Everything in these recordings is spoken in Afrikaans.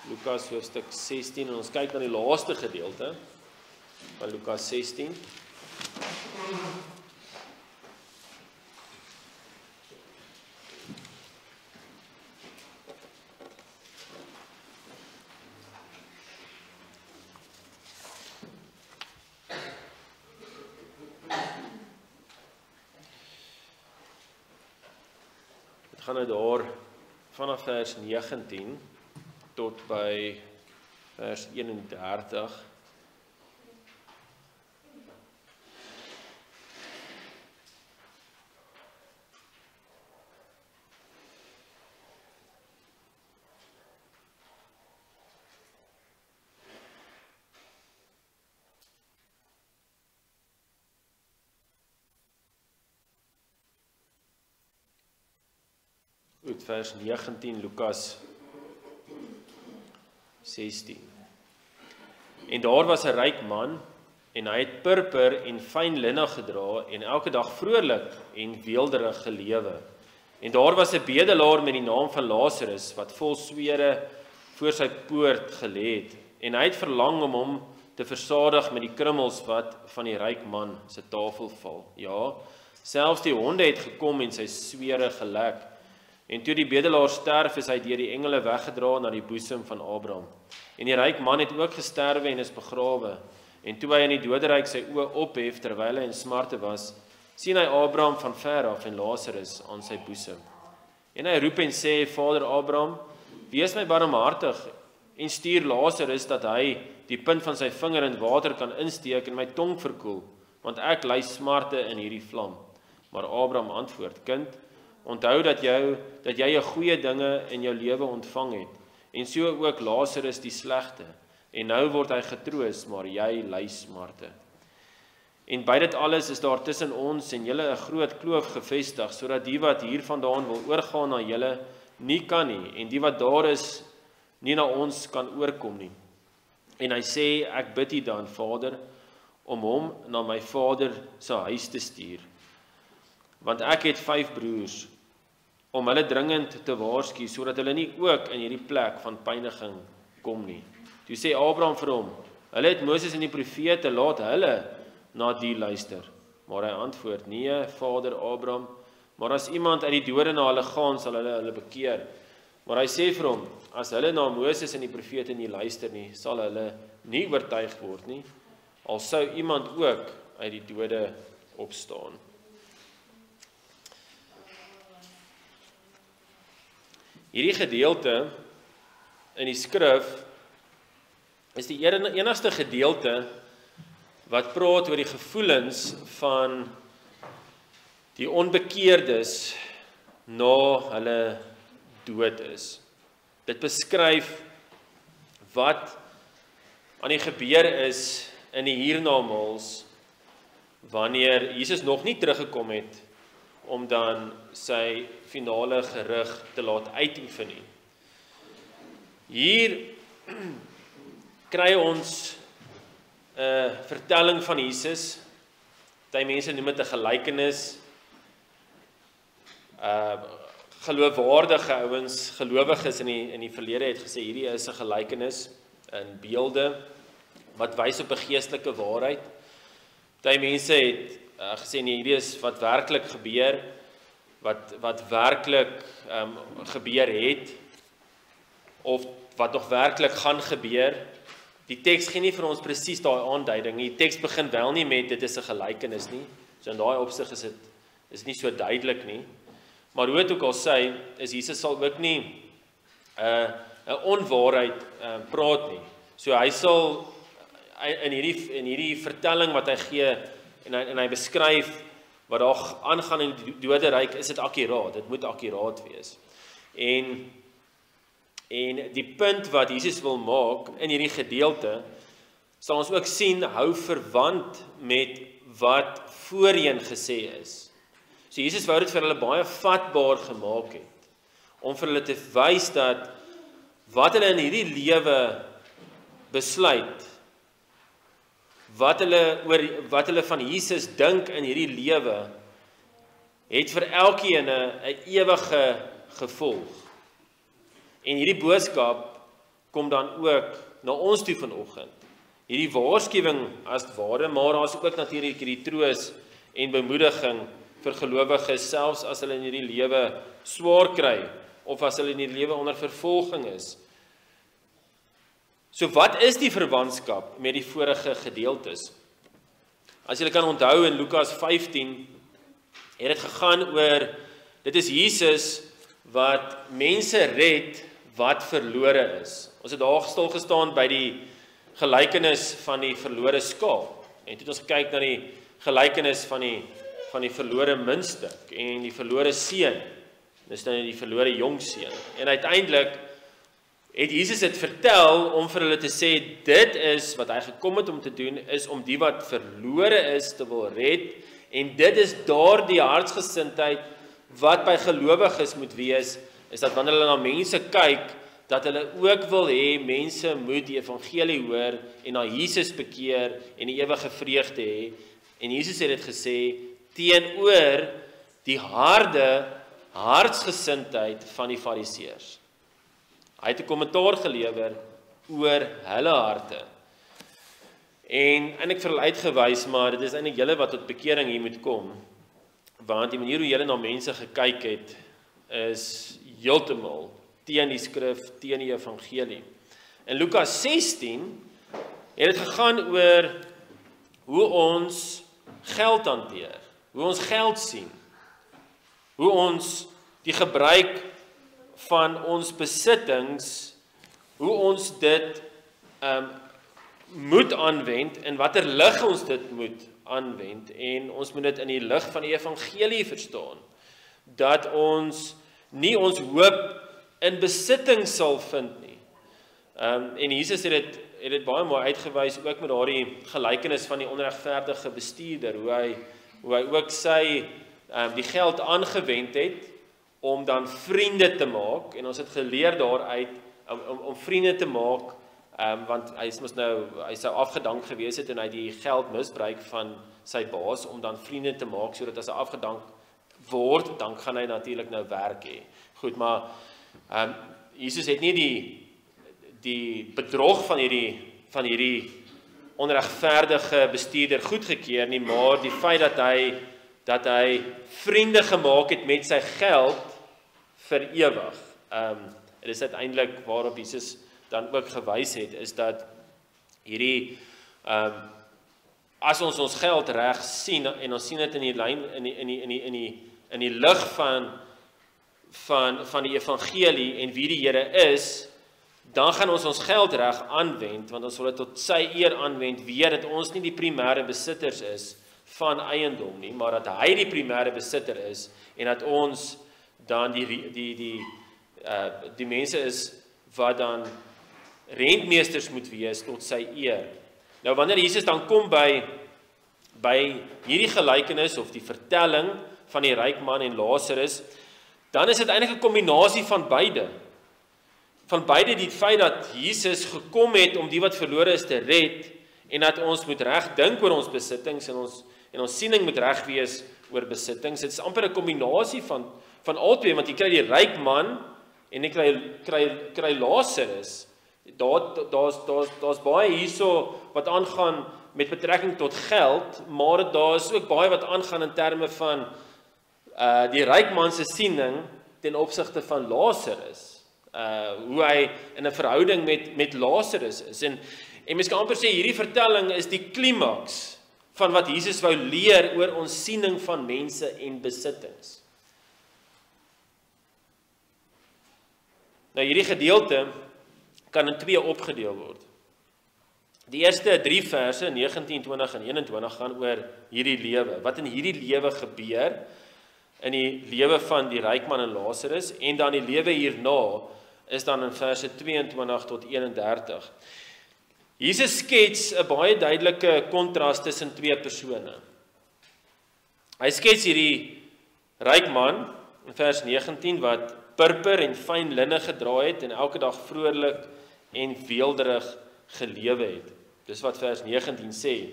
Lukas hoofstuk 16 en ons kyk na die laaste gedeelte van Lukas 16. Het gaan nou daar vanaf vers 19 tot by vers 31. Goed, vers 19, Lukas 16. En daar was 'n ryk man, en hy het purper en fyn linne gedra, en elke dag vrolik en weelderig gelewe. En daar was 'n bedelaar met die naam van Lazarus, wat vol swere voor sy poort gelê het, en hy het verlang om hom te versadig met die krummels wat van die ryk man se tafel val. Ja, selfs die honde het gekom en sy swere gelek. En toe die bedelaar sterf, is hy deur die engele weggedra na die boesem van Abraham. En die ryk man het ook gesterwe en is begrawe. En toe hy in die doderyk sy oë ophef terwyl hy in smarte was, sien hy Abraham van ver af en Lazarus aan sy boesem. En hy roep en sê: Vader Abraham, wees my barmhartig en stuur Lazarus dat hy die punt van sy vinger in water kan insteek en my tong verkoel, want ek ly smarte in hierdie vlam. Maar Abraham antwoord: Kind, onthou dat jy 'n goeie dinge in jou lewe ontvang het, en so ook Lazarus die slegte. En nou word hy getroos, maar jy ly smarte. En by dit alles is daar tussen ons en julle 'n groot kloof gevestig, sodat die wat hiervandaan wil oorgaan na julle nie kan nie, en die wat daar is nie na ons kan oorkom nie. En hy sê: Ek bid U dan, Vader, om hom na my vader se huis te stuur, want ek het 5 broers, om hulle dringend te waarsku, sodat hulle nie ook in hierdie plek van pyniging kom nie. Toe sê Abraham vir hom: Hulle het Moses en die profete, laat hulle na die luister. Maar hy antwoord: Nee, Vader Abraham, maar as iemand uit die dode na hulle gaan, sal hulle bekeer. Maar hy sê vir hom: As hulle na Moses en die profete nie luister nie, sal hulle nie oortuig word nie, al sou iemand ook uit die dode opstaan. Hierdie gedeelte in die skrif is die enigste gedeelte wat praat oor die gevoelens van die onbekeerdes na hulle dood is. Dit beskryf wat aan die gebeur is in die hiernamaals wanneer Jesus nog nie teruggekom het om dan sy finale gerig te laat uitoefen nie. Hier kry ons 'n vertelling van Jesus. Party mense noem dit 'n gelykenis. Geloofwaardige ouens, gelowiges in die verlede het gesê hierdie is 'n gelykenis in beelde wat wys op 'n geestelike waarheid. Party mense het gesê nee, hierdie is wat werklik gebeur, wat werklik gebeur het, of wat nog werklik gaan gebeur. Die teks gee nie vir ons presies daai aanduiding nie. Die teks begin wel nie met dit is 'n gelykenis nie. So in daai opsig is dit nie so duidelik nie. Maar hoe dit ook al sê, is Jesus sal ook nie 'n onwaarheid praat nie. So hy sal in hierdie vertelling wat hy gee en hy beskryf wat daar aangaan in die doderyk, is dit akkuraat. Dit moet akkuraat wees. En die punt wat Jesus wil maak in hierdie gedeelte, sal ons ook sien, hou verwant met wat voorheen gesê is. So Jesus wou dit vir hulle baie vatbaar gemaak het, om vir hulle te wys dat wat hulle in hierdie lewe besluit, wat hulle van Jesus dink in hierdie lewe, het vir elkeen 'n ewige gevolg. En hierdie boodskap kom dan ook na ons toe vanoggend. Hierdie waarskuwing as ware, maar daar is ook natuurlik hierdie troos en bemoediging vir gelowiges, selfs as hulle in hierdie lewe swaar kry, of as hulle in hierdie lewe onder vervolging is. So wat is die verwantskap met die vorige gedeeltes? As julle kan onthou in Lukas 15, het dit gegaan oor, dit is Jesus wat mense red wat verlore is. Ons het daar stil gestaan by die gelykenis van die verlore skaap. En toe het ons gekyk na die gelykenis van die verlore muntstuk en die verlore seun. Dis nou die verlore jong seun. En uiteindelik het Jesus dit vertel om vir hulle te sê, dit is wat hy gekom het om te doen, is om die wat verlore is te wil red, en dit is daardie hartsgesindheid wat by gelowiges moet wees, is dat wanneer hulle na mense kyk, dat hulle ook wil hê, mense moet die evangelie hoor, en na Jesus bekeer, en die ewige vreugde hê, en Jesus het dit gesê, teenoor die harde hartsgesindheid van die fariseërs. Hy het 'n kommentaar gelewer oor hulle harte. En eintlik vir hulle uitgewys, maar dit is eintlik julle wat tot bekering hier moet kom. Want die manier hoe julle na mense gekyk het, is heeltemal teen die skrif, teen die evangelie. In Lukas 16 het dit gegaan oor hoe ons geld hanteer, hoe ons geld sien, hoe ons die gebruik van ons besittings, hoe ons dit moet aanwend, en watter lig ons dit moet aanwend, en ons moet dit in die lig van die evangelie verstaan, dat ons nie ons hoop in besitting sal vind nie. En Jesus het dit baie mooi uitgewys, ook met daardie gelykenis van die onregverdige bestuurder, hoe hy ook die geld aangewend het, om dan vriende te maak, en ons het geleer daaruit, om vriende te maak, want hy sou afgedank gewees het, en hy die geld misbruik van sy baas, om dan vriende te maak, sodat as hy afgedank word, dan gaan hy natuurlik nou werk hê. Goed, maar Jesus het nie die bedrog van hierdie onregverdige bestuurder goedgekeur nie, maar die feit dat hy vriende gemaak het met sy geld vir ewig. Dit is uiteindelik waarop Jesus dan ook gewys het, is dat hierdie, as ons geld reg sien, en ons sien dit in die lyn, in die lig van die evangelie, en wie die Here is, dan gaan ons geld reg aanwend, want ons wil dit tot sy eer aanwend, weet dat ons nie die primêre besitters is van eiendom nie, maar dat hy die primêre besitter is, en dat ons dan die mense is wat dan rentmeesters moet wees tot sy eer. Nou wanneer Jesus dan kom by hierdie gelykenis of die vertelling van die ryk man en Lazarus, dan is dit eintlik 'n kombinasie van beide. Van beide die feit dat Jesus gekom het om die wat verlore is te red, en dat ons moet reg dink oor ons besittings, en ons siening moet reg wees oor besittings. Dit is amper 'n kombinasie van albei, want jy kry die ryk man en jy kry Lazarus. Daar's baie hierso wat aangaan met betrekking tot geld, maar daar's ook baie wat aangaan in terme van die ryk man se siening ten opsigte van Lazarus. Hoe hy in 'n verhouding met Lazarus is. En mens kan amper sê, hierdie vertelling is die klimaks van wat Jesus wou leer oor ons siening van mense en besittings. Nou hierdie gedeelte kan in 2 opgedeel word. Die eerste 3 verse, 19, 20 en 21, gaan oor hierdie lewe. Wat in hierdie lewe gebeur, in die lewe van die ryk man en Lazarus, en dan die lewe hierna, is dan in verse 22 tot 31. Jesus skets 'n baie duidelike kontras tussen 2 persone. Hy skets hierdie ryk man, in vers 19, wat purper en fyn linne gedra het, en elke dag vrolik en weelderig gelewe het. Dis wat vers 19 sê.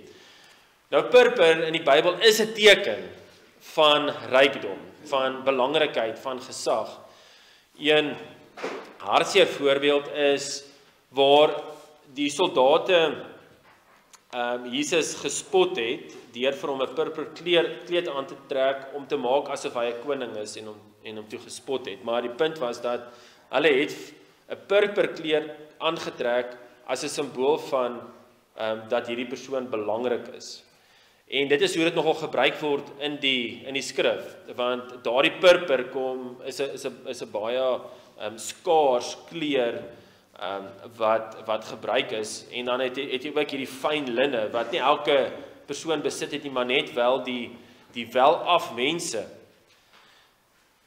Nou purper in die Bybel is 'n teken van rykdom, van belangrikheid, van gesag. Een hartseer voorbeeld is waar die soldate Jesus gespot het, deur vir hom 'n purper kleed aan te trek, om te maak asof hy 'n koning is en hom toe gespot het. Maar die punt was dat hulle het 'n purper kleed aangetrek as 'n simbool van dat hierdie persoon belangrik is. En dit is hoe dit nogal gebruik word in die skrif, want daardie purper is 'n baie skaars kleur wat gebruik is, en dan het jy ook hierdie fyn linne wat nie elke persoon besit het nie, maar net wel die welaf mense.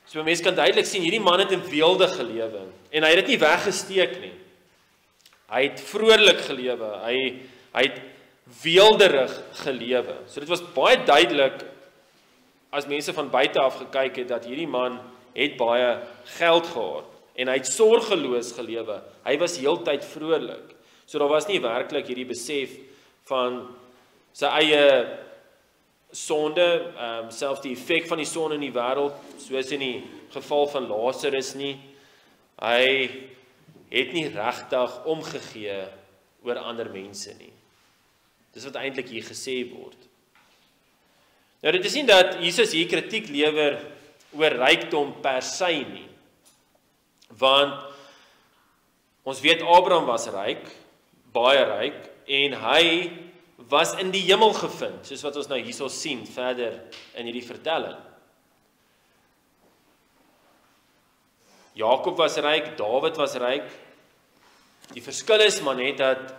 So mense kan duidelik sien, hierdie man het in weelde gelewe, en hy het dit nie weggesteek nie. Hy het vrolik gelewe, hy het weelderig gelewe. So dit was baie duidelik, as mense van buite af gekyk het, dat hierdie man het baie geld gehad, en hy het sorgeloos gelewe. Hy was heeltyd vrolik. So daar was nie werklik hierdie besef van sy eie sonde, selfs die effek van die sonde in die wêreld, soos in die geval van Lazarus nie. Hy het nie regtig omgegee oor ander mense nie. Dis wat eintlik hier gesê word. Nou dit is nie dat Jesus hier kritiek lewer oor rykdom per se nie. Want ons weet Abraham was ryk, baie ryk, en hy was in die hemel gevind, soos wat ons nou hierso sien verder in hierdie vertelling. Jakob was ryk, Dawid was ryk. Die verskil is maar net dat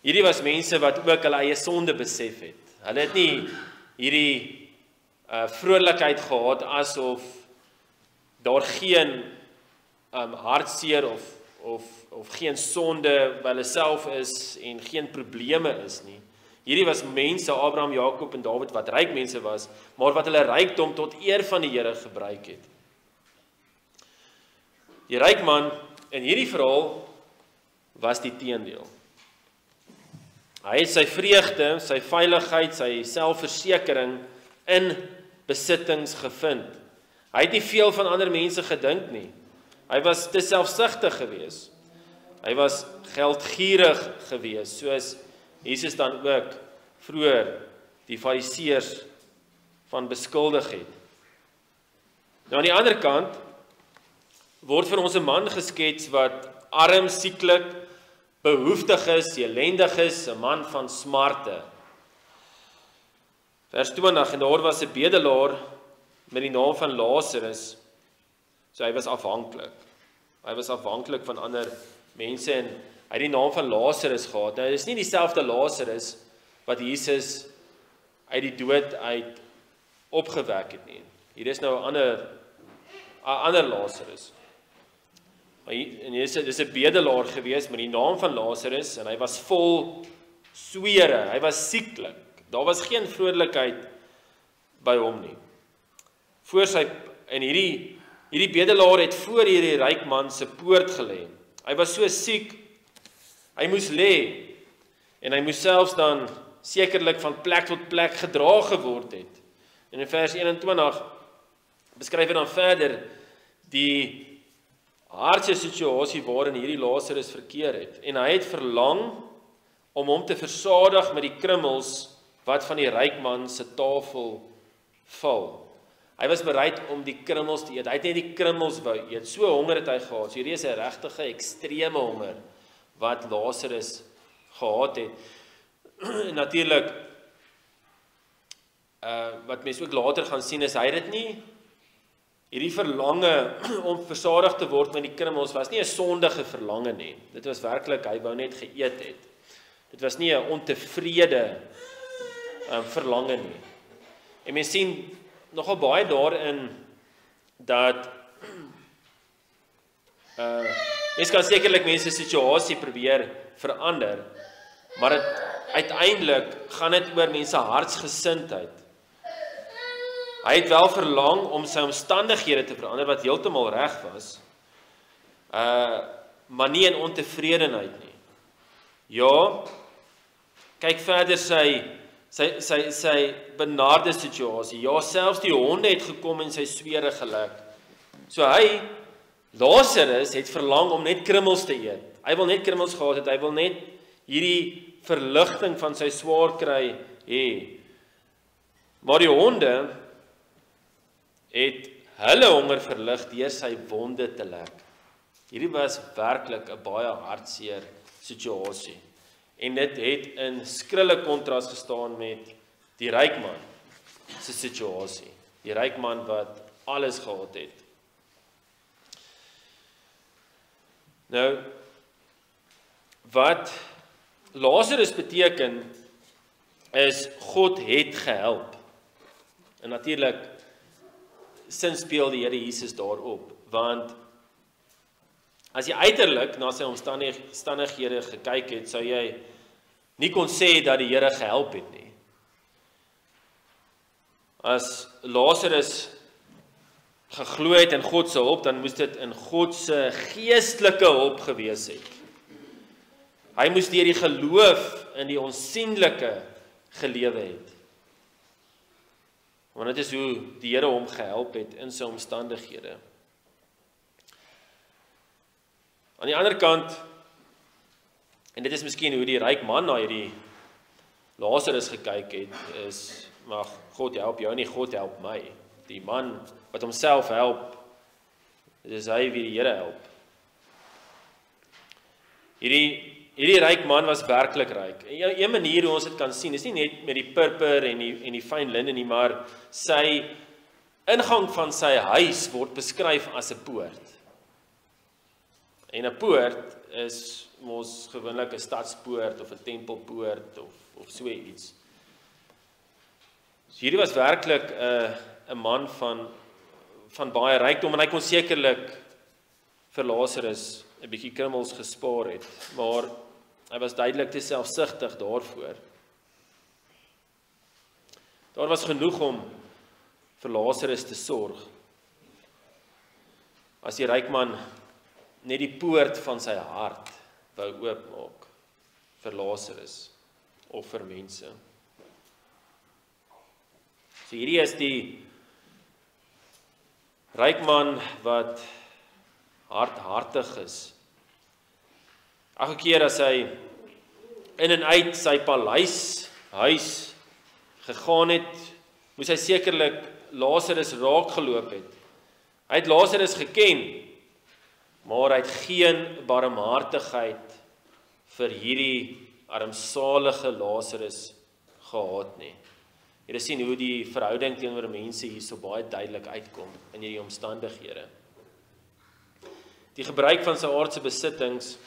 hierdie was mense wat ook hulle eie sonde besef het. Hulle het nie hierdie vrolikheid gehad asof daar geen hartseer of geen sonde by hulle self is en geen probleme is nie. Hierdie was mense, Abraham, Jakob en Dawid, wat ryk mense was, maar wat hulle rykdom tot eer van die Here gebruik het. Die ryk man in hierdie verhaal was die teendeel. Hy het sy vreugde, sy veiligheid, sy selfversekering in besittings gevind. Hy het nie veel van ander mense gedink nie. Hy was te selfsugtig gewees. Hy was geldgierig gewees, soos Jesus dan ook vroeër die fariseërs van beskuldig het. Nou aan die ander kant word vir ons 'n man geskets wat arm, sieklik, behoeftig is, elendig is, 'n man van smarte. Vers 20, en daar was 'n bedelaar met die naam van Lazarus. So hy was afhanklik. Hy was afhanklik van ander mense, en hy het die naam van Lazarus gehad. Nou, dit is nie dieselfde Lazarus wat Jesus uit die dood uit opgewek het nie. Hier is nou 'n ander Lazarus. En dis 'n bedelaar gewees met die naam van Lazarus, en hy was vol swere, hy was sieklik. Daar was geen vrolikheid by hom nie. En hierdie bedelaar het voor hierdie ryk man se poort gelê. Hy was so siek, hy moes lê, en hy moes selfs dan sekerlik van plek tot plek gedra geword het. En in vers 21 beskryf hy dan verder die hartse situasie waarin hierdie Lazarus verkeer het. En hy het verlang om hom te versadig met die krummels wat van die ryk man se tafel val. Hy was bereid om die krummels te eet. Hy het net die krummels wou eet. So honger het hy gehad. So hierdie is 'n regtige ekstreme honger wat Lazarus gehad het. Natuurlik, wat mense ook later gaan sien, is hy het dit nie, hierdie verlange om versadig te word met die krummels was nie 'n sondige verlange nie. Dit was werklik, hy wou net geëet het. Dit was nie 'n ontevrede verlange nie. En mense sien nogal baie daarin dat mense kan sekerlik mense situasie probeer verander, maar uiteindelik gaan dit oor mense hartsgesindheid. Hy het wel verlang om sy omstandighede te verander wat heeltemal reg was, maar nie in ontevredenheid nie. Ja, kyk verder sy benarde situasie. Ja, selfs die honde het gekom en sy swere gelek. So Lazarus het verlang om net krummels te eet. Hy wil net krummels gehad het, hy wil net hierdie verligting van sy swaar kry hê. Maar die honde het hulle honger verlig deur sy wonde te lek. Hierdie was werklik 'n baie hartseer situasie. En dit het in skrille kontras gestaan met die ryk man se situasie. Die ryk man wat alles gehad het. Nou, wat Lazarus beteken is God het gehelp. En natuurlik sin speel die Here Jesus daarop, want as jy uiterlik na sy omstandighede gekyk het, sou jy nie kon sê dat die Here gehelp het nie. As Lazarus geglo het in God se hulp, dan moes dit in God se geestelike hulp gewees het. Hy moes deur die geloof in die onsigbare gelewe het. Want dit is hoe die Here hom gehelp het in sy omstandighede. Aan die ander kant, en dit is miskien hoe die ryk man na hierdie Lazarus gekyk het, is, maar God help jou nie, God help my. Die man wat homself help, dit is hy wie die Here help. Hierdie ryk man was werklik ryk. En een manier hoe ons dit kan sien, is nie net met die purper en die fyn linne nie, maar sy ingang van sy huis word beskryf as 'n poort. En 'n poort is mos gewoonlik 'n stadspoort of 'n tempelpoort of so iets. So hierdie was werklik 'n man van baie rykdom, en hy kon sekerlik vir Lazarus 'n bietjie krummels gespaar het, maar hy was duidelik te selfsugtig daarvoor. Daar was genoeg om vir Lazarus te sorg. As die ryk man net die poort van sy hart wou oopmaak vir Lazarus of vir mense. So hierdie is die ryk man wat hardhartig is. Elke keer as hy in en uit sy huis gegaan het, moes hy sekerlik Lazarus raak geloop het. Hy het Lazarus geken, maar hy het geen barmhartigheid vir hierdie armsalige Lazarus gehad nie. Jy sien hoe die verhouding teenoor mense hier so baie duidelik uitkom in hierdie omstandighede. Die gebruik van sy aardse besittings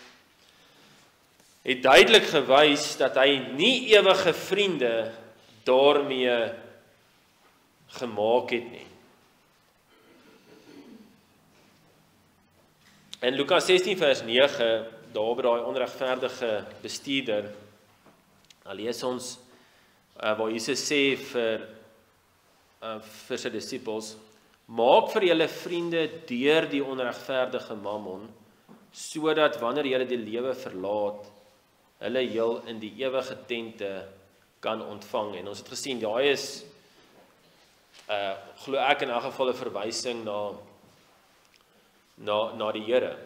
het duidelik gewys dat hy nie ewige vriende daarmee gemaak het nie. In Lukas 16 vers 9, daar by daai onregverdige bestuurder, dan lees ons waar Jesus sê vir sy disippels, maak vir julle vriende deur die onregverdige mammon, sodat wanneer julle die lewe verlaat, hulle heel in die ewige tente kan ontvang. En ons het gesien, daai is glo ek in elk geval 'n verwysing na die Here,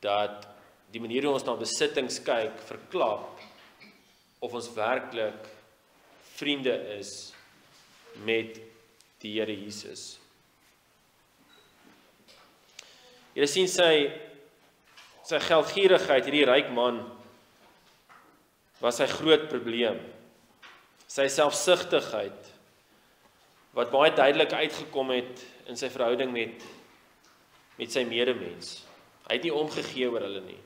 dat die manier hoe ons na besittings kyk, verklap of ons werklik vriende is met die Here Jesus. Jy sien sy geldgierigheid, hierdie ryk man, was sy groot probleem. Sy selfsugtigheid, wat baie duidelik uitgekom het in sy verhouding met sy medemens. Hy het nie omgegee oor hulle nie.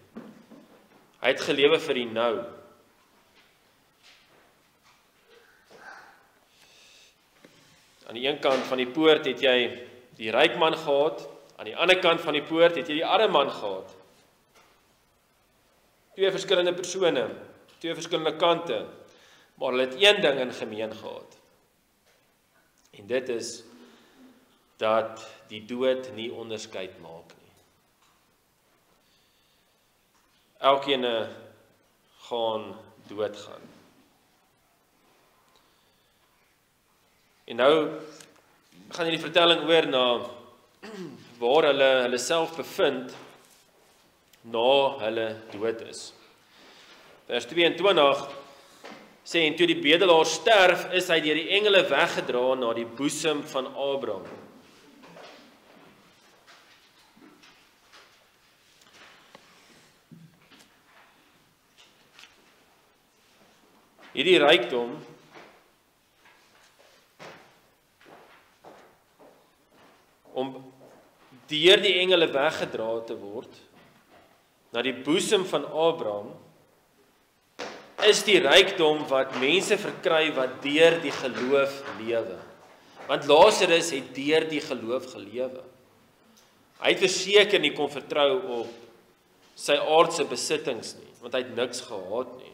Hy het gelewe vir die nou. Aan die een kant van die poort het jy die ryk man gehad, aan die ander kant van die poort het jy die arme man gehad. Twee verskillende persone, twee verskillende kante, maar hulle het een ding in gemeen gehad. En dit is dat die dood nie onderskeid maak nie. Elkeen gaan doodgaan. En nou gaan hierdie vertelling oor na waar hulle self bevind na hulle dood is. Vers 22 sê, en toe die bedelaar sterf, is hy deur die engele weggedra na die boesem van Abraham. Hierdie rykdom om deur die engele weggedra te word na die boesem van Abraham, is die rykdom wat mense verkry wat deur die geloof lewe. Want Lazarus het deur die geloof gelewe. Hy het verseker nie kon vertrou op sy aardse besittings nie, want hy het niks gehad nie.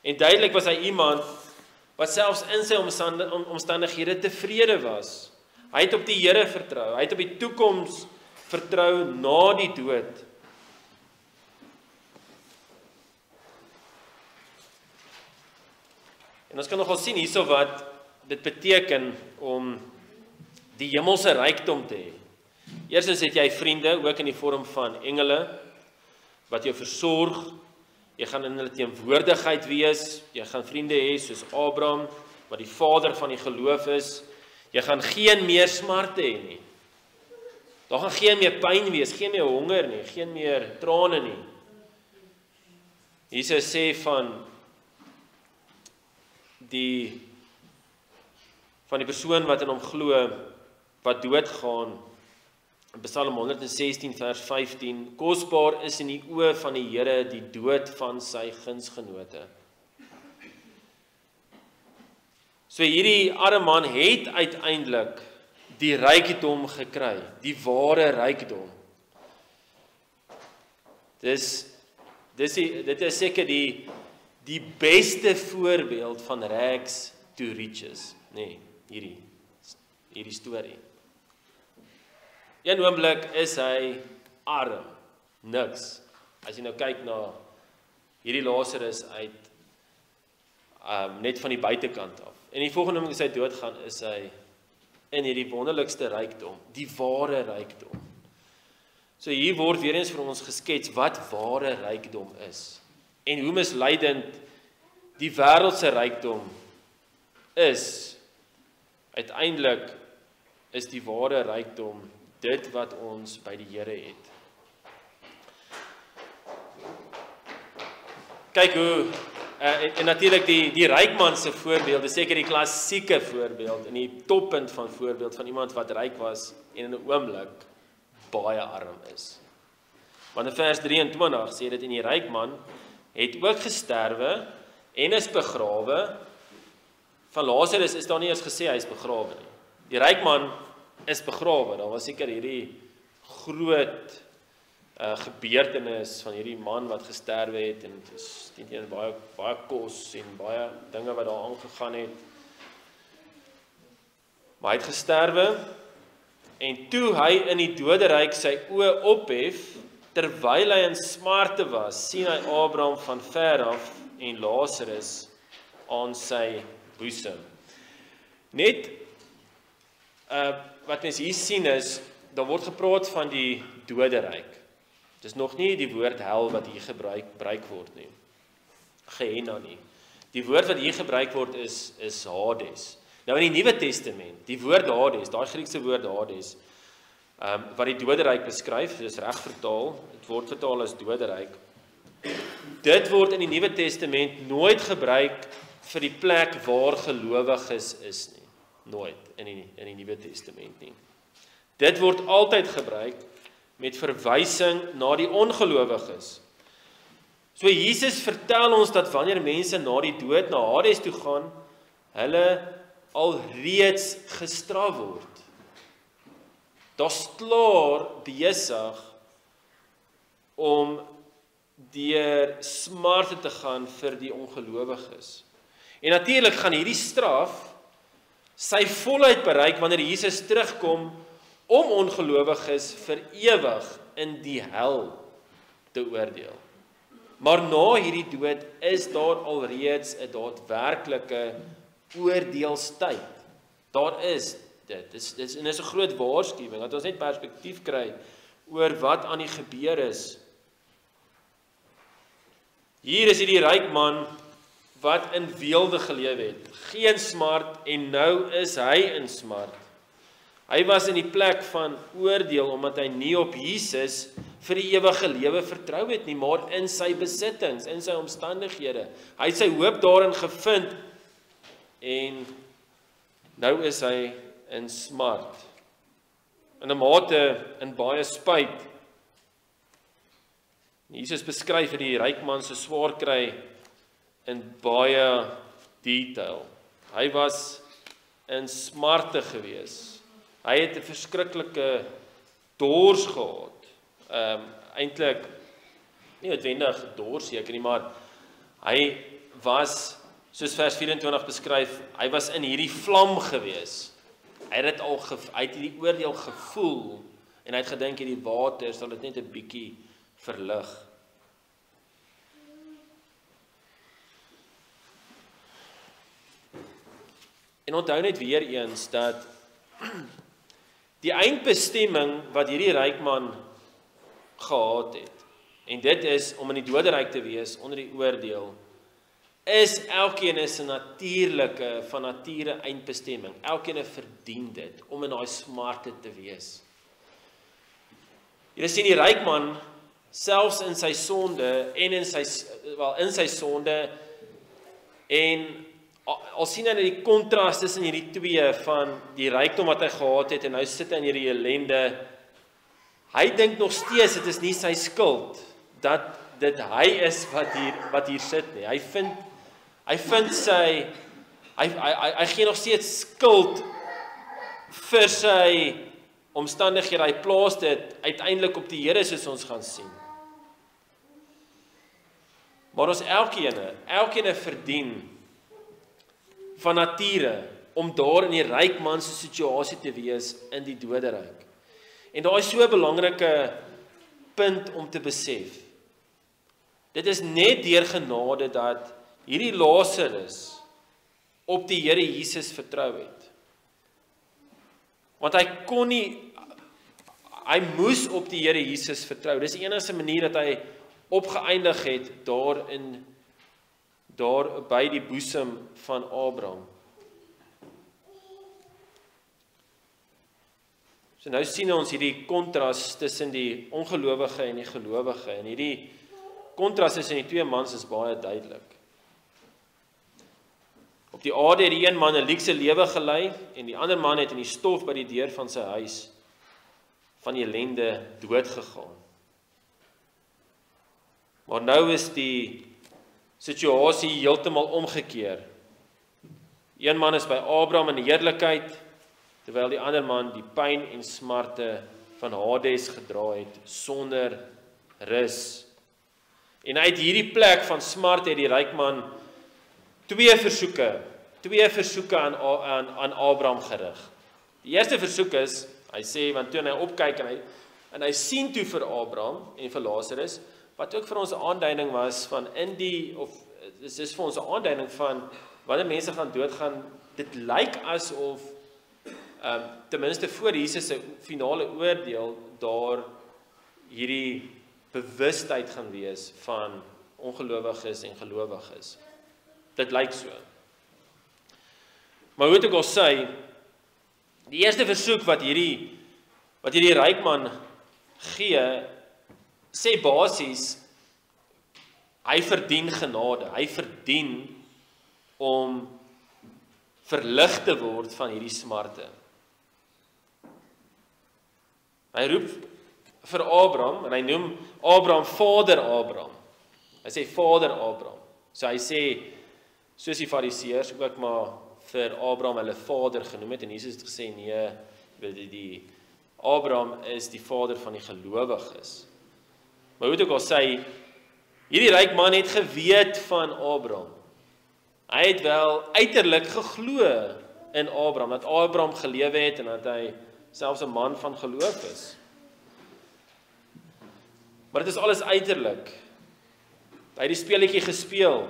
En duidelik was hy iemand wat selfs in sy omstandighede tevrede was. Hy het op die Here vertrou, hy het op die toekoms vertrou na die dood. En ons kan nogal sien hierso wat dit beteken om die hemelse rykdom te hê. Eerstens het jy vriende, ook in die vorm van engele, wat jou versorg. Jy gaan in hulle teenwoordigheid wees, jy gaan vriende hê soos Abraham, wat die vader van die geloof is. Jy gaan geen meer smarte hê nie. Daar gaan geen meer pyn wees, geen meer honger nie, geen meer trane nie. Jesus sê van die persoon wat in hom glo, wat doodgaan, in Psalm 116 vers 15, kosbaar is in die oë van die Here die dood van sy gunsgenote. So hierdie arme man het uiteindelik die rykdom gekry, die ware rykdom. Dit is seker die beste voorbeeld van rags to riches, nee, hierdie storie. Een oomblik is hy arm, niks. As jy nou kyk na hierdie Lazarus uit net van die buitekant af. En die volgende oomblik as hy doodgaan, is hy in hierdie wonderlikste rykdom, die ware rykdom. So hier word weer eens vir ons geskets wat ware rykdom is. En hoe misleidend die wêreldse rykdom is. Uiteindelik is die ware rykdom dit wat ons by die Here het. Kyk hoe, en natuurlik die rykman se voorbeeld is seker die klassieke voorbeeld, en die toppunt van voorbeeld van iemand wat ryk was en in 'n oomblik baie arm is. Want in vers 23 sê dit, en die rykman het ook gesterwe en is begrawe. Van Lazarus is daar nie eens gesê hy is begrawe nie. Die rykman is begrawe. Daar was seker hierdie groot gebeurtenis van hierdie man wat gesterwe het, en dit is baie kos en baie dinge wat daar aangegaan het. Maar hy het gesterwe, en toe hy in die doderyk sy oë ophef, terwyl hy in smarte was, sien hy Abraham van ver af en Lazarus aan sy boesem. Net wat mens hier sien is, daar word gepraat van die doderyk. Dis nog nie die woord hel wat hier gebruik word nie. Gehenna nie. Die woord wat hier gebruik word is Hades. Nou in die Nuwe Testament, die woord Hades, daai Griekse woord Hades, wat die doderyk beskryf, dis reg vertaal, dit word vertaal as doderyk. Dit word in die Nuwe Testament nooit gebruik vir die plek waar gelowiges is nie. Nooit in die Nuwe Testament nie. Dit word altyd gebruik met verwysing na die ongelowiges. So Jesus vertel ons dat wanneer mense na die dood, na Hades toe gaan, hulle alreeds gestraf word. Daar's klaar besig om deur smarte te gaan vir die ongelowiges. En natuurlik gaan hierdie straf sy volheid bereik wanneer Jesus terugkom om ongelowiges vir ewig in die hel te oordeel. Maar na hierdie dood is daar alreeds 'n daadwerklike oordeelstyd. Daar is dit. Dis 'n groot waarskuwing dat ons net perspektief kry oor wat aan die gebeur is Hier is hierdie ryk man wat in weelde gelewe het. Geen smart en nou is hy in smart. Hy was in die plek van oordeel omdat hy nie op Jesus vir die ewige lewe vertrou het nie, maar in sy besittings, in sy omstandighede. Hy het sy hoop daarin gevind en nou is hy in smart. In 'n mate in baie spyt. Jesus beskryf die ryk man se swaar kry in baie detail. Hy was in smarte gewees. Hy het 'n verskriklike dors gehad. Eintlik nie noodwendig dors seker nie, maar hy was, soos vers 24 beskryf, hy was in hierdie vlam gewees. Hy het hierdie oordeel gevoel en hy het gedink hierdie water sal dit net 'n bietjie verlig. En onthou net weer eens dat die eindbestemming wat hierdie ryk man gehad het, en dit is om in die doderyk te wees onder die oordeel, is elkeen se natuurlike van nature eindbestemming. Elkeen verdien dit om in daai smarte te wees. Jy sien die ryk man selfs in sy sonde en in sy sonde en al sien hy die kontras tussen hierdie twee van die rykdom wat hy gehad het en nou sit hy in hierdie ellende. Hy dink nog steeds dit is nie sy skuld dat dit hy is wat hier sit nie. Hy gee nog steeds skuld vir sy omstandighede. Hy plaas dit uiteindelik op die Here soos ons gaan sien. Maar ons elkeen verdien van nature om daar in die ryk man se situasie te wees in die doderyk. En daar is so 'n belangrike punt om te besef. Dit is net deur genade dat hierdie Lazarus op die Here Jesus vertrou het. Want hy moes op die Here Jesus vertrou. Dis die enigste manier dat hy opgeëindig het daar by die boesem van Abraham. So nou sien ons hierdie kontras tussen die ongelowige en die gelowige. En hierdie kontras tussen die twee mans is baie duidelik. Op die aarde het die een man 'n luukse lewe gelei en die ander man het in die stof by die deur van sy huis van ellende dood gegaan. Maar nou is die situasie heeltemal omgekeer. Een man is by Abraham in die heerlikheid, terwyl die ander man die pyn en smarte van Hades gedra het sonder rus. En uit hierdie plek van smart het die ryk man twee versoeke aan Abraham gerig. Die eerste versoek is, hy sê, want toe hy opkyk en hy sien toe vir Abraham en vir Lazarus, wat ook vir ons 'n aanduiding was van dit is vir ons 'n aanduiding van wanneer mense gaan doodgaan, dit lyk asof ten minste voor Jesus se finale oordeel daar hierdie bewustheid gaan wees van ongelowiges en gelowiges. Dit lyk so. Maar hoe het ek al sê, die eerste versoek wat hierdie ryk man gee, sê basies, hy verdien genade, hy verdien om verlig te word van hierdie smarte. Hy roep vir Abraham, en hy noem Abraham Vader Abraham. Hy sê Vader Abraham. So hy sê, soos die Fariseërs ook maar vir Abraham hulle vader genoem het, en Jesus het gesê, nee, die Abraham is die vader van die gelowiges. Maar hoe het ek al sê, hierdie ryk man het geweet van Abraham. Hy het wel uiterlik geglo in Abraham, dat Abraham gelewe het en dat hy selfs 'n man van geloof is. Maar dit is alles uiterlik. Hy het die speletjie gespeel.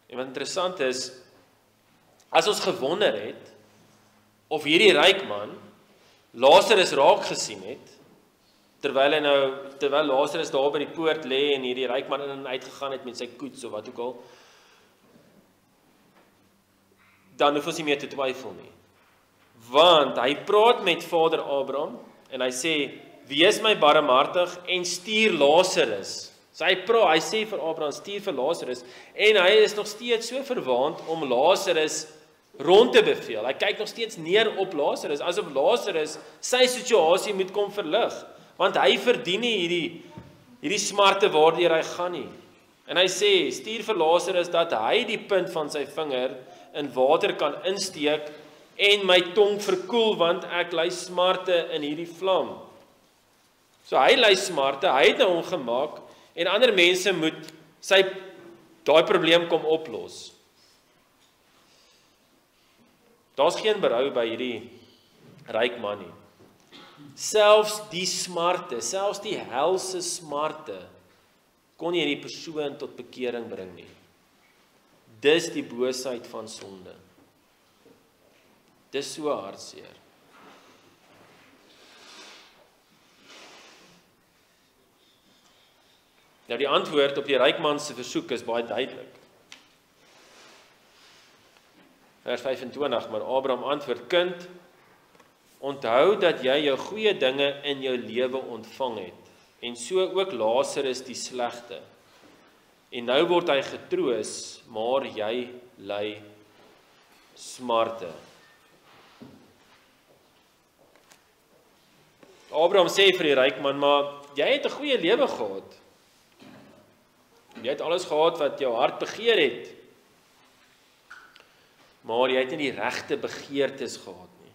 En wat interessant is, as ons gewonder het of hierdie ryk man Lazarus raak gesien het, terwyl Lazarus daar by die poort lê en hierdie ryk man in en uit gegaan het met sy koets of wat ook al, dan hoef ons nie meer te twyfel nie. Want hy praat met Vader Abraham en hy sê, wees my barmhartig en stuur Lazarus. So hy sê vir Abraham, stuur vir Lazarus, en hy is nog steeds so verwaand om Lazarus rond te beveel. Hy kyk nog steeds neer op Lazarus, asof Lazarus sy situasie moet kom verlig, want hy verdien nie hierdie smarte waardeur hy gaan nie. En hy sê, stuur vir Lazarus dat hy die punt van sy vinger in water kan insteek en my tong verkoel, want ek ly smarte in hierdie vlam. So hy ly smarte, hy het nou ongemaak, en ander mense moet daai probleem kom oplos. Daar's geen berou by hierdie ryk man nie. Selfs die smarte, selfs die helse smarte, kon nie die persoon tot bekering bring nie. Dis die boosheid van sonde. Dis so hartseer. Nou die antwoord op die ryk man se versoek is baie duidelik. Vers 25, maar Abraham antwoord, kind, onthou dat jy jou goeie dinge in jou lewe ontvang het, en so ook Lazarus die slegte. En nou word hy getroos, maar jy ly smarte. Abraham sê vir die ryk man, maar jy het 'n goeie lewe gehad. Jy het alles gehad wat jou hart begeer het, maar jy het nie die regte begeertes gehad nie.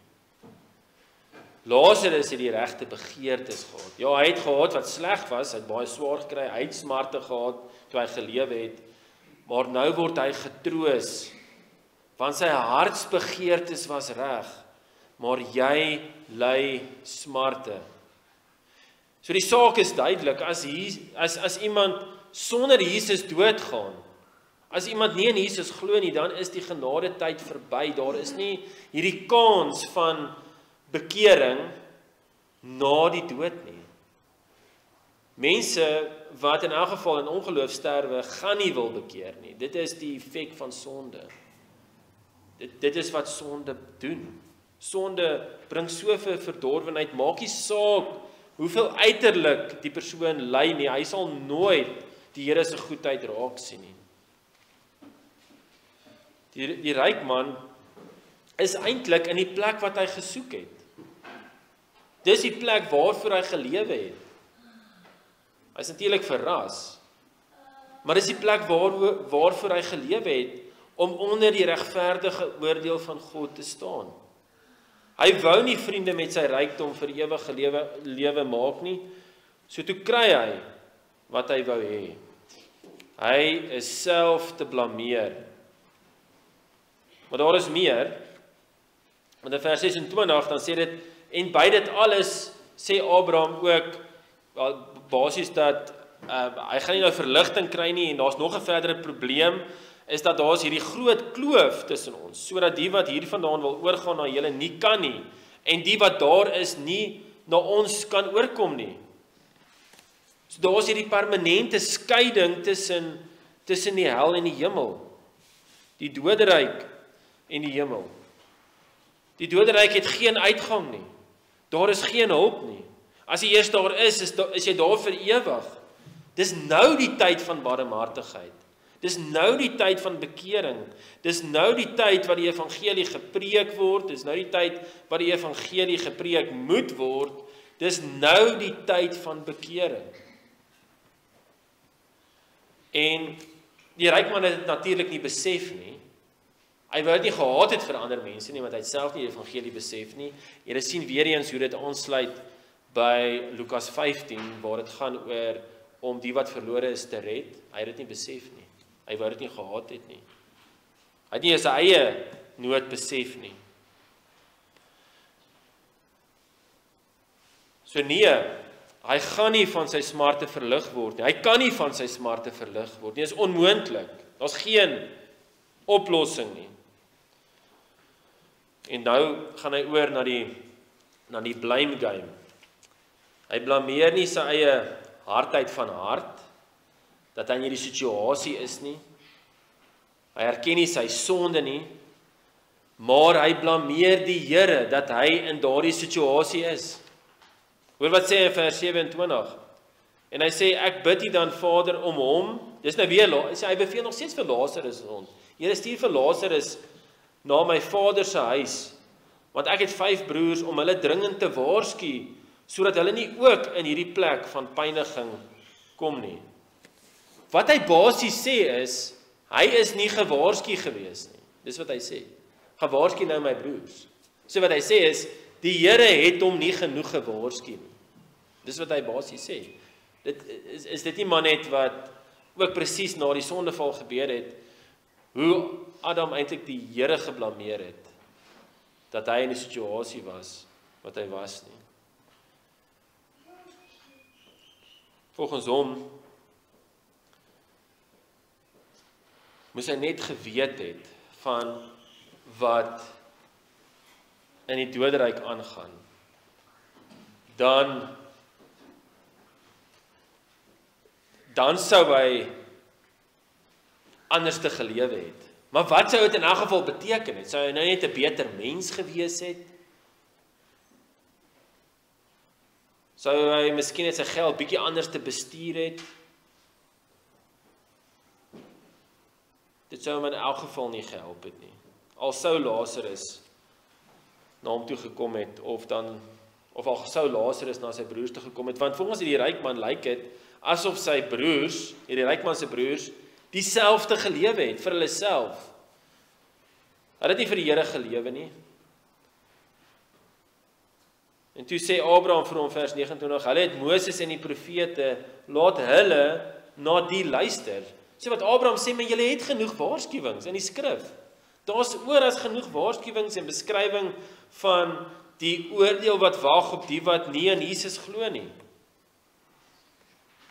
Lazarus het die regte begeertes gehad. Ja, hy het gehad wat sleg was, hy het baie swaar gekry, hy het smarte gehad toe hy gelewe het, maar nou word hy getroos, want sy hartsbegeertes was reg, maar jy ly smarte. So die saak is duidelik, as iemand sonder Jesus doodgaan, as iemand nie in Jesus glo nie, dan is die genade tyd verby. Daar is nie hierdie kans van bekering na die dood nie. Mense wat in elk geval in ongeloof sterwe, gaan nie wil bekeer nie. Dit is die effek van sonde. Dit is wat sonde doen. Sonde bring soveel verdorwenheid, maak nie saak hoeveel uiterlik die persoon ly nie, hy sal nooit die Here se goedheid raak sien nie. Die ryk man is eintlik in die plek wat hy gesoek het. Dis die plek waarvoor hy gelewe het. Hy is natuurlik verras, maar dis die plek waarvoor hy gelewe het, om onder die regverdige oordeel van God te staan. Hy wou nie vriende met sy rykdom vir ewige lewe maak nie, so toe kry hy wat hy wou hê. Hy is self te blameer. Maar daar is meer, want in vers 26 dan sê dit, en by dit alles sê Abraham ook, basies dat, hy gaan nie nou verligting kry nie, en daar's nog 'n verdere probleem, is dat daar is hierdie groot kloof tussen ons, sodat die wat hiervandaan wil oorgaan na julle nie kan nie, en die wat daar is nie na ons kan oorkom nie. So daar is hierdie permanente skeiding tussen die hel en die hemel, die doderyk en die hemel. Die doderyk het geen uitgang nie, daar is geen hulp nie. As jy eers daar is jy daar vir ewig. Dis nou die tyd van barmhartigheid. Dis nou die tyd van bekering. Dis nou die tyd wat die evangelie gepreek word. Dis nou die tyd wat die evangelie gepreek moet word. Dis nou die tyd van bekering. En die ryk man het dit natuurlik nie besef nie. Hy wou dit nie gehad het vir ander mense nie, want hy het self nie die evangelie besef nie. Jy sien weer eens hoe dit aansluit by Lukas 15, waar dit gaan oor om die wat verlore is te red. Hy het dit nie besef nie. Hy wou dit nie gehad het nie. Hy het nie sy eie nood besef nie. So nee, hy gaan nie van sy smarte verlig word nie. Hy kan nie van sy smarte verlig word nie. Dit is onmoontlik. Daar's geen oplossing nie. En nou gaan hy oor na die na die blame game. Hy blameer nie sy eie hardheid van hart, dat hy in hierdie situasie is nie. Hy erken nie sy sonde nie, maar hy blameer die Here dat hy in daardie situasie is. Hoor wat sê hy in vers 27? En hy sê, ek bid U dan Vader om hom, dis nou weer, hy beveel nog steeds vir Lazarus rond. Here, stuur vir Lazarus na my vader se huis, want ek het 5 broers om hulle dringend te waarsku, sodat hulle nie ook in hierdie plek van pyniging kom nie. Wat hy basies sê is, hy is nie gewaarsku gewees nie. Dis wat hy sê. Gewaarsku nou my broers. So wat hy sê is, die Here het hom nie genoeg gewaarsku nie. Dis wat hy basies sê. Dit is dit nie maar net wat ook presies na die sondeval gebeur het, hoe Adam eintlik die Here geblameer het, dat hy in die situasie was, wat hy was nie. Volgens hom, moes hy net geweet het, van wat in die doderyk aangaan, dan sou hy anders te gelewe het. Maar wat sou dit in elk geval beteken het? Sou hy nou net 'n beter mens gewees het? Sou hy miskien net sy geld bietjie anders te bestuur het? Dit sou hom in elk geval nie gehelp het nie. Al sou Lazarus na hom toe gekom het, of al sou Lazarus na sy broers toe gekom het, want volgens hierdie ryk man lyk dit asof sy broers, hierdie ryk man se broers, dieselfde gelewe het vir hulle self. Hulle het nie vir die Here gelewe nie. En toe sê Abraham vir hom vers 29, hulle het Moses en die profete, laat hulle na die luister. Sê wat Abraham sê, maar julle het genoeg waarskuwings in die skrif. Daar's oor as genoeg waarskuwings en beskrywing van die oordeel wat wag op die wat nie in Jesus glo nie.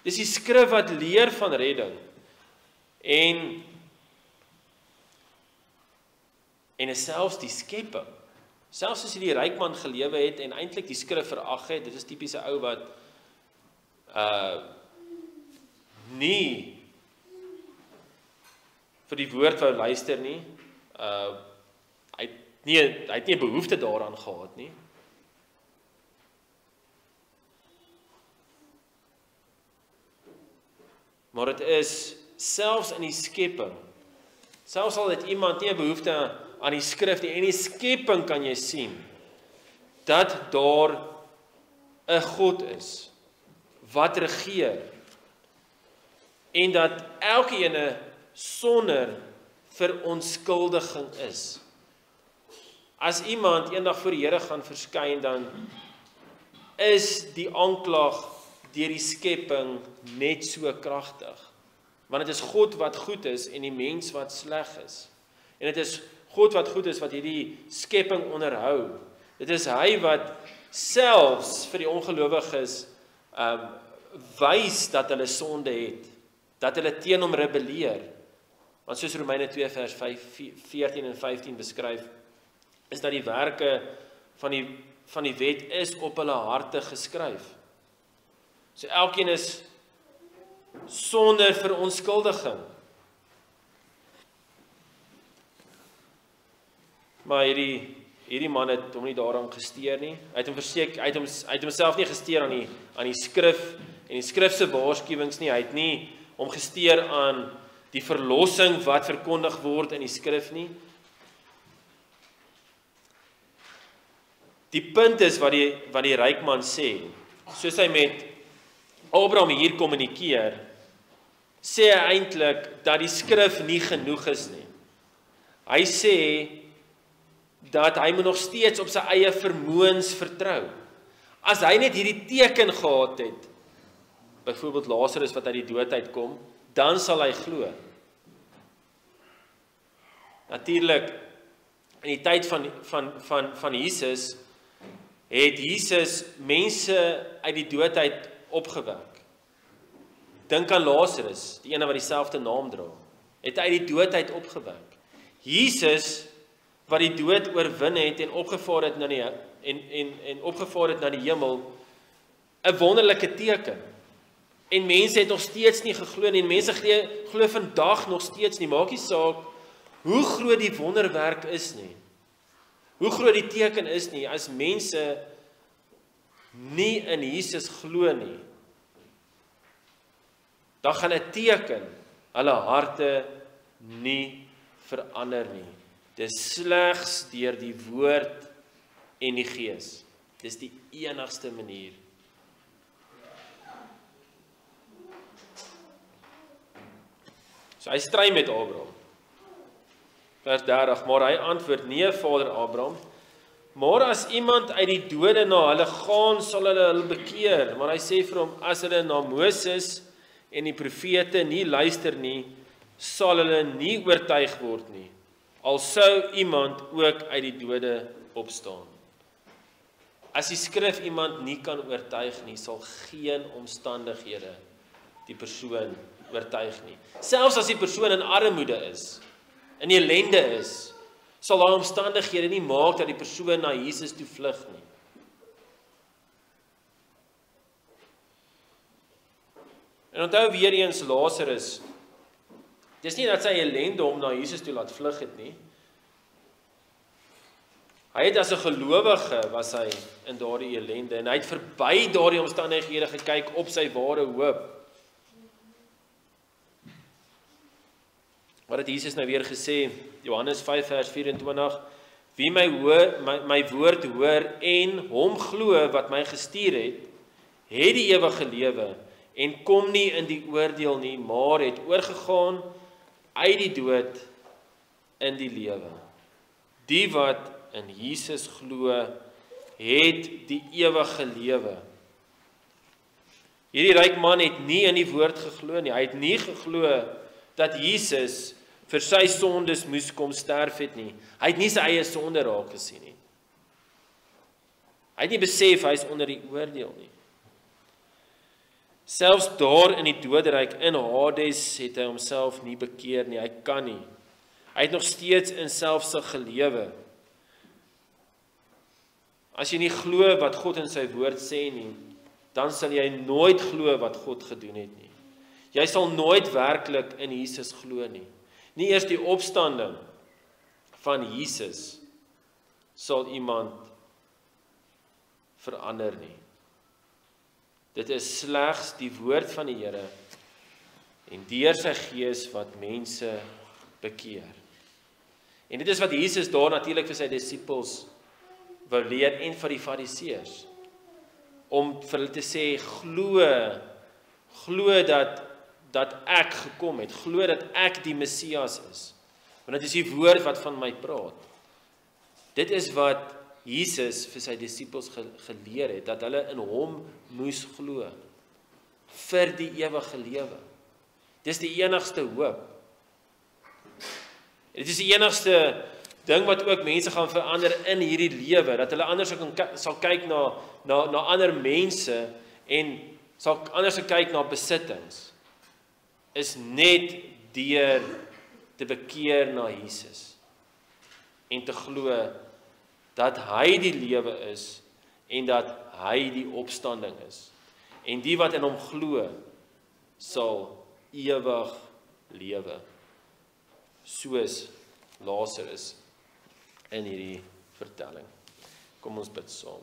Dis die skrif wat leer van redding. En is selfs die skepping. Selfs as die ryk man gelewe het en eintlik die skrif verag het, dit is tipiese ou wat nie vir die woord wou luister nie. Hy het nie 'n behoefte daaraan gehad nie. Maar dit is selfs in die skepping, selfs al het iemand nie 'n behoefte aan die skrif nie, en die skepping kan jy sien, dat daar 'n God is, wat regeer, en dat elkeen sonder verontskuldiging is. As iemand eendag voor die Here gaan verskyn, dan is die aanklag deur die skepping net so kragtig. Want dit is God wat goed is en die mens wat sleg is. En dit is God wat goed is wat hierdie skepping onderhou. Dit is hy wat selfs vir die ongelowiges wys dat hulle sonde het, dat hulle teen hom rebelleer. Want soos Romeine 2 vers 14 en 15 beskryf, is dat die werke van die wet is op hulle harte geskryf. So elkeen is sonder verontskuldiging. Maar hierdie man het hom nie daaraan gesteer nie. Hy het homself nie gesteer aan die skrif en die skrif se waarskuwings nie. Hy het nie hom gesteer aan die verlossing wat verkondig word in die skrif nie. Die punt is wat die ryk man sê, soos hy met Abraham hier kommunikeer, sê hy eintlik dat die skrif nie genoeg is nie. Hy sê dat hy moet nog steeds op sy eie vermoëns vertrou. As hy net hierdie teken gehad het, byvoorbeeld Lazarus wat uit die dood uitkom, dan sal hy glo. Natuurlik, in die tyd van Jesus, het Jesus mense uit die dood uit opgewek. Dink aan Lazarus, die ene wat dieselfde naam dra, het uit die dood uit opgewek. Jesus, wat die dood oorwin het en opgevaar het en opgevaar het na die hemel, 'n wonderlike teken. En mense het nog steeds nie geglo nie, en mense glo vandag nog steeds nie, maak nie saak hoe groot die wonderwerk is nie, hoe groot die teken is nie, as mense nie in Jesus glo nie, dan gaan 'n teken hulle harte nie verander nie. Dis slegs deur die woord en die gees. Dis die enigste manier. So hy stry met Abraham. Vers 30, maar hy antwoord, nee, Vader Abraham, maar as iemand uit die dode na hulle gaan, sal hulle bekeer. Maar hy sê vir hom, as hulle na Moses en die profete nie luister nie, sal hulle nie oortuig word nie, al sou iemand ook uit die dode opstaan. As die skrif iemand nie kan oortuig nie, sal geen omstandighede die persoon oortuig nie. Selfs as die persoon in armoede is, in ellende is, sal daai omstandighede nie maak dat die persoon na Jesus toe vlug nie. En onthou weer eens Lazarus, dis nie dat sy ellende hom na Jesus toe laat vlug het nie. Hy het as 'n gelowige was hy in daardie ellende, en hy het verby daardie omstandighede gekyk op sy ware hoop. Wat het Jesus nou weer gesê? Johannes 5 vers 24, wie my woord hoor en hom glo wat my gestuur het die ewige lewe, en kom nie in die oordeel nie, maar het oorgegaan uit die dood in die lewe. Die wat in Jesus glo, het die ewige lewe. Hierdie ryk man het nie in die woord geglo nie. Hy het nie geglo dat Jesus vir sy sondes moes kom sterf het nie. Hy het nie sy eie sonde raak gesien nie. Hy het nie besef hy is onder die oordeel nie. Selfs daar in die doderyk in Hades het hy homself nie bekeer nie. Hy kan nie. Hy het nog steeds in selfsug gelewe. As jy nie glo wat God in sy woord sê nie, dan sal jy nooit glo wat God gedoen het nie. Jy sal nooit werklik in Jesus glo nie. Nie eers die opstanding van Jesus sal iemand verander nie. Dit is slegs die woord van die Here en deur sy gees wat mense bekeer. En dit is wat Jesus daar natuurlik vir sy disippels wou leer en vir die fariseërs. Om vir hulle te sê, glo dat ek gekom het, glo dat ek die Messias is. Want dit is die woord wat van my praat. Dit is wat Jesus vir sy disippels geleer het, dat hulle in hom moes glo, vir die ewige lewe. Dis die enigste hoop. Dit is die enigste ding wat ook mense gaan verander in hierdie lewe, dat hulle anders sal kyk na ander mense, en sal anders kyk na besittings, is net deur te bekeer na Jesus, en te glo, dat hy die lewe is, en dat hy die opstanding is. En die wat in hom glo, sal ewig lewe. Soos Lazarus in hierdie vertelling. Kom ons bid saam.